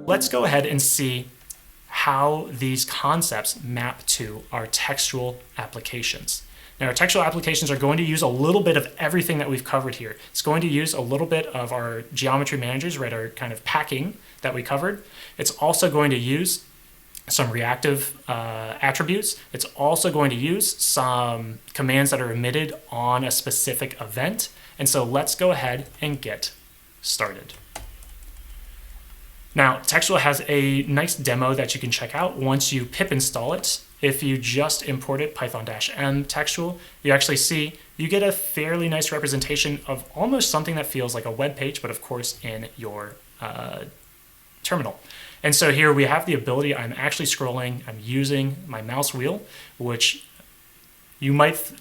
Let's go ahead and see how these concepts map to our textual applications. Now, our textual applications are going to use a little bit of everything that we've covered here. It's going to use a little bit of our geometry managers, right, our kind of packing that we covered. It's also going to use some reactive attributes. It's also going to use some commands that are emitted on a specific event. And so let's go ahead and get started. Now, Textual has a nice demo that you can check out once you pip install it. If you just imported Python-M Textual, you actually see you get a fairly nice representation of almost something that feels like a web page, but of course in your terminal. And so here we have the ability, I'm actually scrolling, I'm using my mouse wheel, which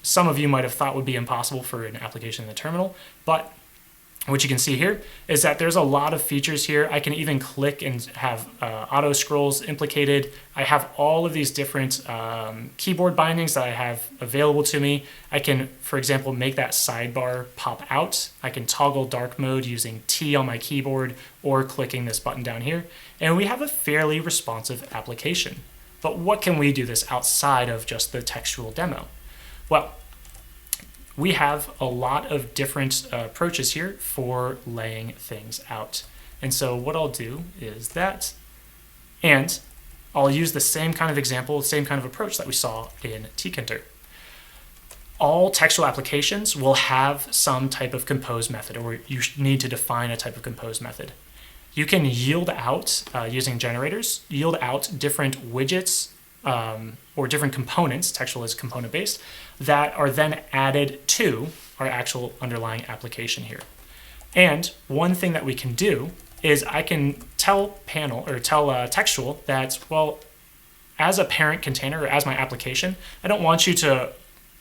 some of you might have thought would be impossible for an application in the terminal, but what you can see here is that there's a lot of features here. I can even click and have auto scrolls implicated. I have all of these different keyboard bindings that I have available to me. I can, for example, make that sidebar pop out. I can toggle dark mode using T on my keyboard or clicking this button down here. And we have a fairly responsive application. But what can we do this outside of just the textual demo? Well, we have a lot of different approaches here for laying things out. And so what I'll do is that, and I'll use the same kind of example, same kind of approach that we saw in tkinter. All textual applications will have some type of compose method, or you need to define a type of compose method. You can yield out, using generators, yield out different widgets or different components, textual is component-based, that are then added to our actual underlying application here. And one thing that we can do is I can tell textual that, well, as a parent container or as my application, I don't want you to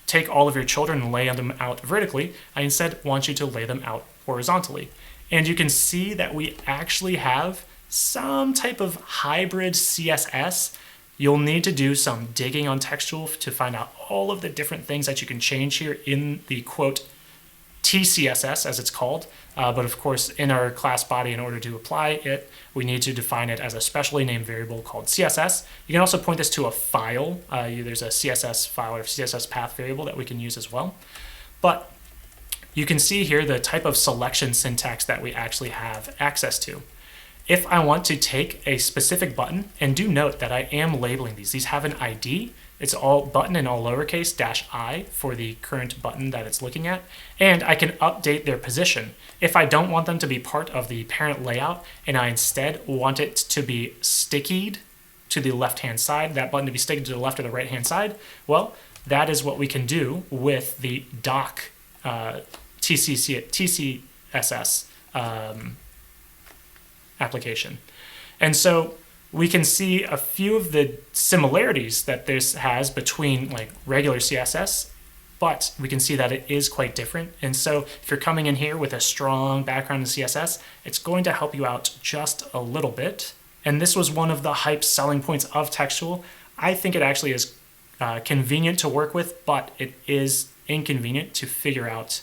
take all of your children and lay them out vertically. I instead want you to lay them out horizontally. And you can see that we actually have some type of hybrid CSS. You'll need to do some digging on Textual to find out all of the different things that you can change here in the quote TCSS, as it's called. But of course, in our class body, in order to apply it, we need to define it as a specially named variable called CSS. You can also point this to a file. There's a CSS file or CSS path variable that we can use as well. But you can see here the type of selection syntax that we actually have access to. If I want to take a specific button, and do note that I am labeling these have an ID. It's all button in all lowercase -I for the current button that it's looking at, and I can update their position. If I don't want them to be part of the parent layout, and I instead want it to be stickied to the left-hand side, that button to be stickied to the left or the right-hand side, well, that is what we can do with the doc TCSS application. And so we can see a few of the similarities that this has between like regular CSS, but we can see that it is quite different. And so if you're coming in here with a strong background in CSS, it's going to help you out just a little bit. And this was one of the hype selling points of Textual. I think it actually is convenient to work with, but it is inconvenient to figure out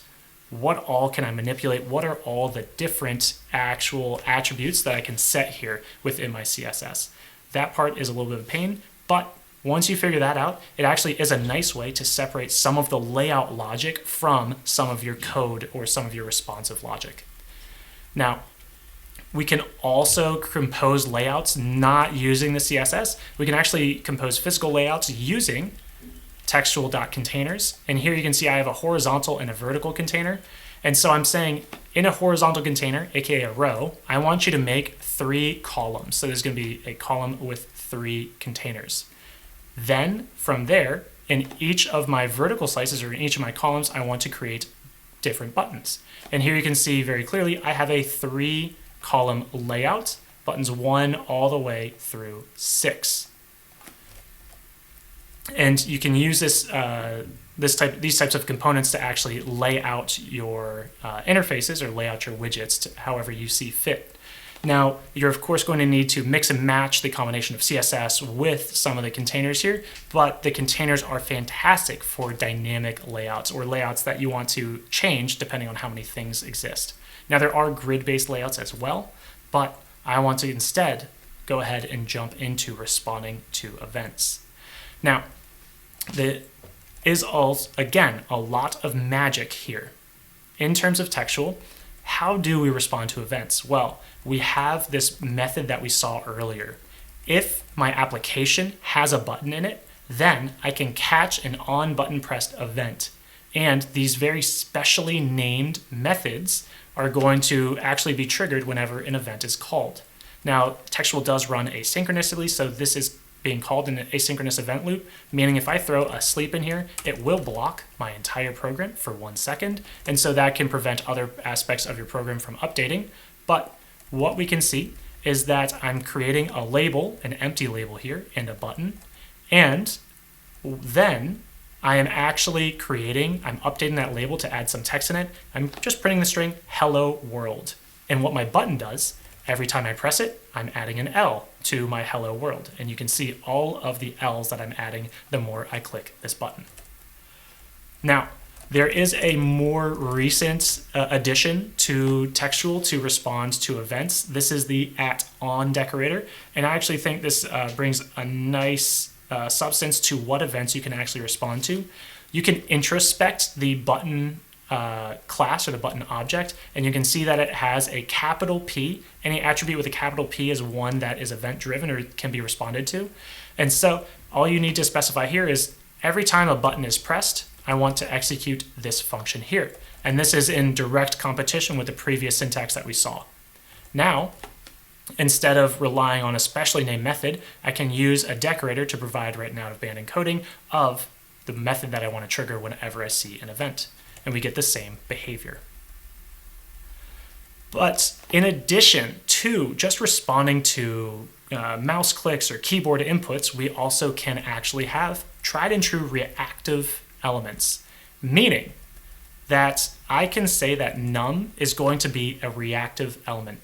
what all can I manipulate, what are all the different actual attributes that I can set here within my CSS. That part is a little bit of a pain, but once you figure that out, it actually is a nice way to separate some of the layout logic from some of your code or some of your responsive logic. Now, we can also compose layouts not using the CSS. We can actually compose physical layouts using textual.containers. And here you can see I have a horizontal and a vertical container. And so I'm saying in a horizontal container, aka a row, I want you to make 3 columns. So there's going to be a column with 3 containers. Then from there, in each of my vertical slices or in each of my columns, I want to create different buttons. And here you can see very clearly I have a 3-column layout, buttons 1 all the way through 6. And you can use these types of components to actually lay out your interfaces or lay out your widgets to however you see fit. Now, you're of course going to need to mix and match the combination of CSS with some of the containers here, but the containers are fantastic for dynamic layouts or layouts that you want to change depending on how many things exist. Now, there are grid-based layouts as well, but I want to instead go ahead and jump into responding to events. Now, there is also, again, a lot of magic here. In terms of textual, how do we respond to events? Well, we have this method that we saw earlier. If my application has a button in it, then I can catch an on button pressed event. And these very specially named methods are going to actually be triggered whenever an event is called. Now, textual does run asynchronously, so this is being called in an asynchronous event loop, meaning if I throw a sleep in here, it will block my entire program for 1 second. And so that can prevent other aspects of your program from updating. But what we can see is that I'm creating a label, an empty label here, and a button. And then I am actually I'm updating that label to add some text in it. I'm just printing the string hello world. And what my button does, every time I press it, I'm adding an L to my hello world. And you can see all of the L's that I'm adding the more I click this button. Now, there is a more recent addition to textual to respond to events. This is the @on decorator. And I actually think this brings a nice substance to what events you can actually respond to. You can introspect the button class or the button object, and you can see that it has a capital P. Any attribute with a capital P is one that is event driven or can be responded to. And so all you need to specify here is every time a button is pressed, I want to execute this function here. And this is in direct competition with the previous syntax that we saw. Now, instead of relying on a specially named method, I can use a decorator to provide right now band encoding of the method that I want to trigger whenever I see an event. And we get the same behavior. But in addition to just responding to mouse clicks or keyboard inputs, we also can actually have tried and true reactive elements, meaning that I can say that num is going to be a reactive element.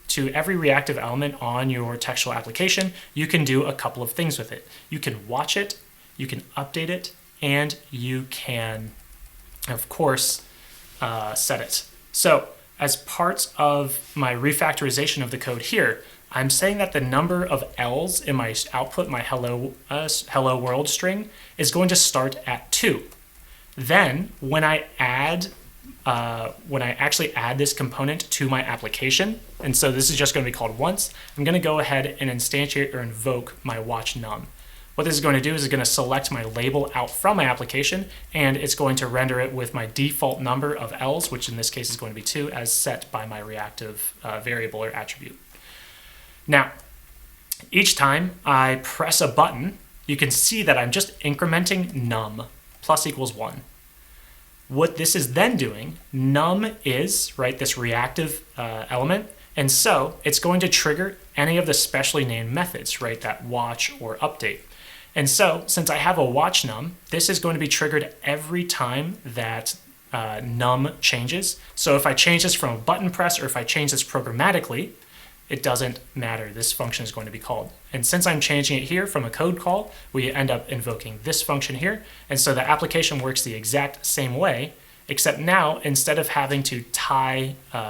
To every reactive element on your textual application, you can do a couple of things with it. You can watch it, you can update it, and you can, of course, set it. So as part of my refactorization of the code here, I'm saying that the number of L's in my output, my hello world string, is going to start at 2. Then when I actually add this component to my application, and so this is just going to be called once, I'm going to go ahead and instantiate or invoke my watch num. What this is going to do is it's going to select my label out from my application, and it's going to render it with my default number of L's, which in this case is going to be 2, as set by my reactive variable or attribute. Now, each time I press a button, you can see that I'm just incrementing num plus equals 1. What this is then doing, num is, right, this reactive element, and so it's going to trigger any of the specially named methods, right, that watch or update. And so since I have a watch num, this is going to be triggered every time that num changes. So if I change this from a button press or if I change this programmatically, it doesn't matter. This function is going to be called. And since I'm changing it here from a code call, we end up invoking this function here. And so the application works the exact same way, except now instead of having to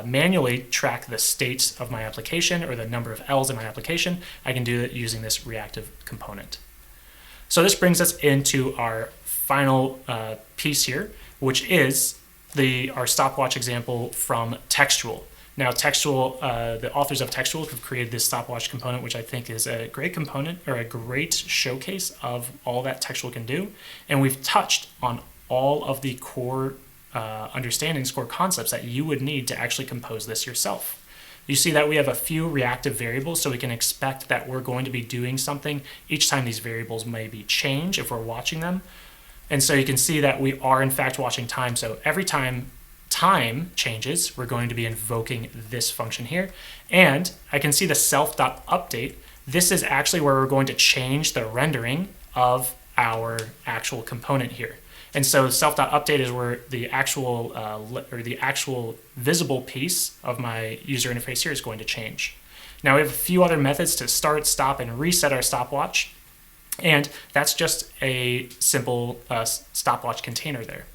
manually track the states of my application or the number of L's in my application, I can do it using this reactive component. So this brings us into our final piece here, which is our stopwatch example from Textual. Now, Textual, the authors of Textual have created this stopwatch component, which I think is a great component or a great showcase of all that Textual can do. And we've touched on all of the core understandings, core concepts that you would need to actually compose this yourself. You see that we have a few reactive variables, so we can expect that we're going to be doing something each time these variables maybe change if we're watching them. And so you can see that we are in fact watching time. So every time time changes, we're going to be invoking this function here. And I can see the self.update. This is actually where we're going to change the rendering of our actual component here. And so self.update is where the actual visible piece of my user interface here is going to change. Now we have a few other methods to start, stop, and reset our stopwatch. And that's just a simple stopwatch container there.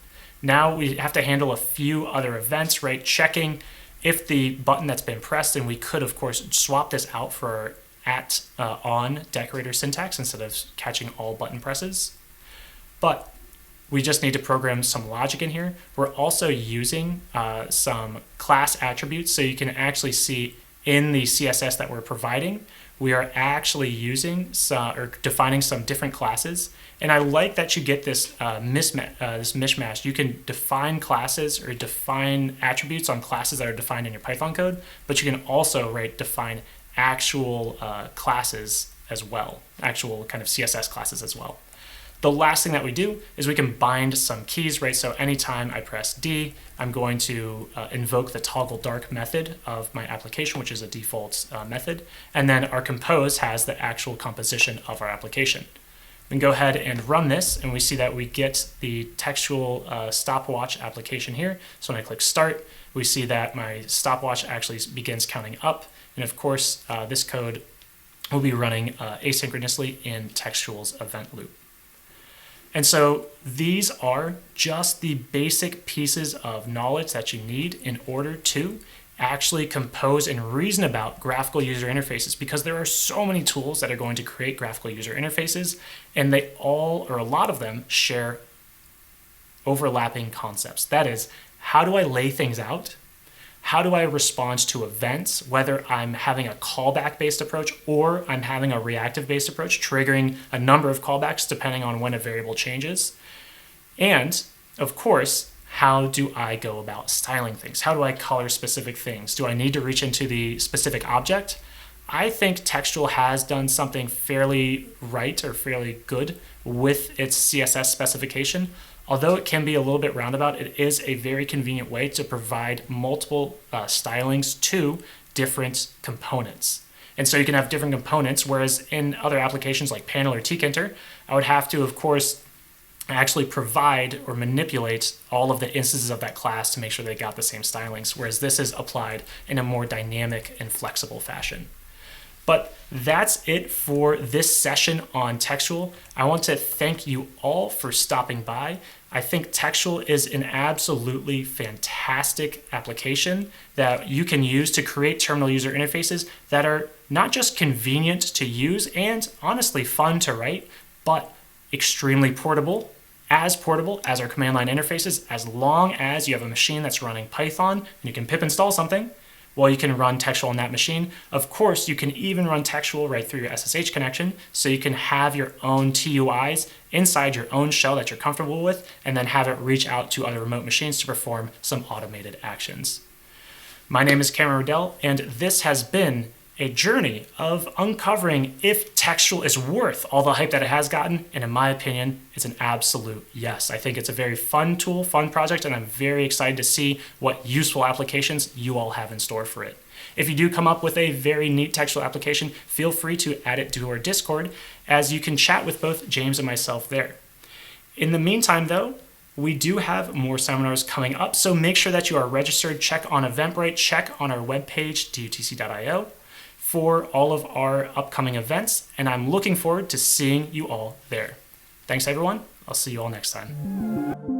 Now we have to handle a few other events, right? Checking if the button that's been pressed, and we could, of course, swap this out for on decorator syntax instead of catching all button presses. But we just need to program some logic in here. We're also using some class attributes, so you can actually see in the CSS that we're providing, we are actually using or defining some different classes. And I like that you get this mishmash. You can define classes or define attributes on classes that are defined in your Python code, but you can also define actual classes as well, actual kind of CSS classes as well. The last thing that we do is we can bind some keys, right? So anytime I press D, I'm going to invoke the toggle dark method of my application, which is a default method. And then our compose has the actual composition of our application. We can go ahead and run this, and we see that we get the textual stopwatch application here. So when I click start, we see that my stopwatch actually begins counting up. And of course, this code will be running asynchronously in Textual's event loop. And so these are just the basic pieces of knowledge that you need in order to actually compose and reason about graphical user interfaces, because there are so many tools that are going to create graphical user interfaces, and they all, or a lot of them, share overlapping concepts. That is, how do I lay things out? How do I respond to events, whether I'm having a callback-based approach or I'm having a reactive-based approach, triggering a number of callbacks depending on when a variable changes? And, of course, how do I go about styling things? How do I color specific things? Do I need to reach into the specific object? I think Textual has done something fairly right or fairly good with its CSS specification. Although it can be a little bit roundabout, it is a very convenient way to provide multiple stylings to different components. And so you can have different components, whereas in other applications like Panel or Tkinter, I would have to, of course, actually provide or manipulate all of the instances of that class to make sure they got the same stylings, whereas this is applied in a more dynamic and flexible fashion. But that's it for this session on Textual. I want to thank you all for stopping by. I think Textual is an absolutely fantastic application that you can use to create terminal user interfaces that are not just convenient to use and honestly fun to write, but extremely portable as our command line interfaces, as long as you have a machine that's running Python and you can pip install something. Well, you can run Textual on that machine. Of course, you can even run Textual right through your SSH connection, so you can have your own TUIs inside your own shell that you're comfortable with, and then have it reach out to other remote machines to perform some automated actions. My name is Cameron Riddell, and this has been a journey of uncovering if Textual is worth all the hype that it has gotten, and in my opinion, it's an absolute yes. I think it's a very fun tool, fun project, and I'm very excited to see what useful applications you all have in store for it. If you do come up with a very neat Textual application, feel free to add it to our Discord, as you can chat with both James and myself there. In the meantime, though, we do have more seminars coming up, so make sure that you are registered. Check on Eventbrite, check on our webpage, tutc.io. for all of our upcoming events, and I'm looking forward to seeing you all there. Thanks, everyone. I'll see you all next time.